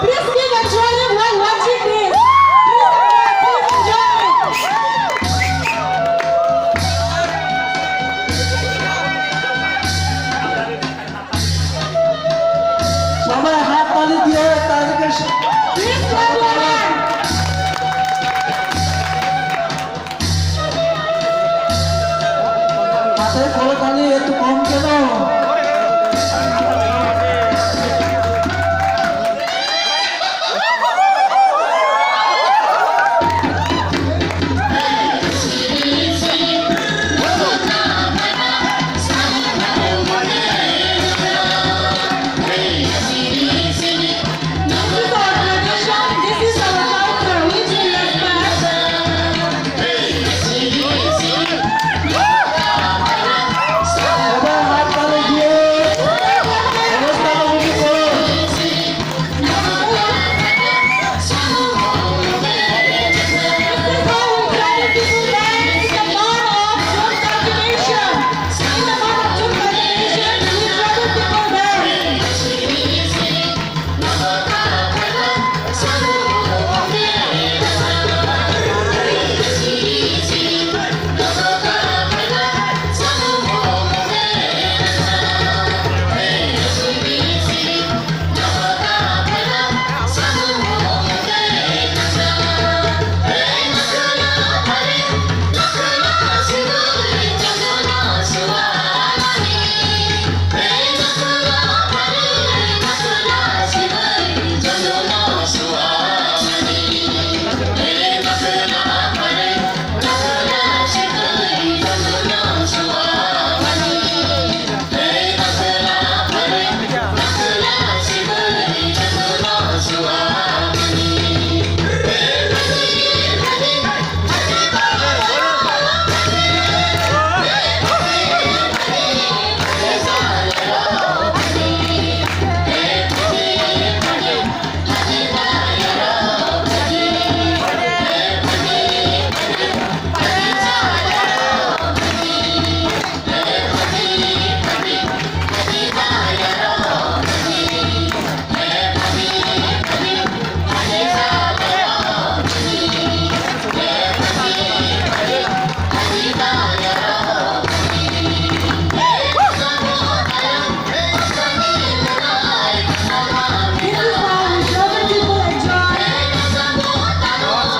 Please keep enjoying while watching this. Please enjoy. সবাই হাত তালি দিয়ে তাদেরকে Please clap your hands. হাতে করে তালি একটু কম কেন? This is our culture, which we respect. সবাই হাত তালি দিয়ে অনুষ্ঠানমুখী করুন। This is how we try to people dance in the month of June cultivation. In the month of June cultivation, we travel people dance. This is how we travel people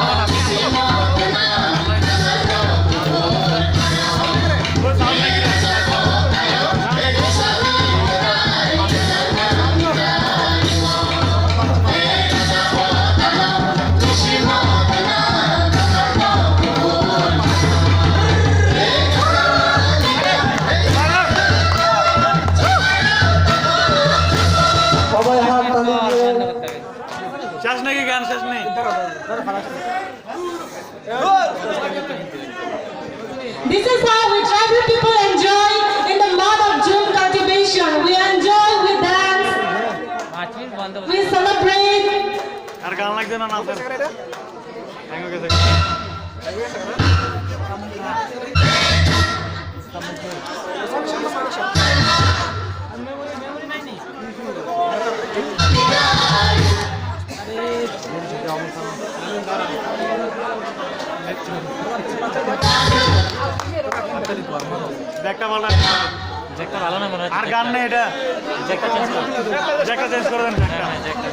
enjoy. সবাই হাত তালি দিয়ে শেষ নাকি গান শেষ নেই This is how we tribal people enjoy in the month of June cultivation. We enjoy, we dance, we celebrate. আর গান লাগছে না নাচের হ্যাং হয়ে গেছে দেখটা ভালো জ্যাকটা ভালো না মনে হয় আর গান নেই এটা জ্যাকটা চেঞ্জ করো জ্যাকটা চেঞ্জ করে দেন হ্যাঁ জ্যাকটা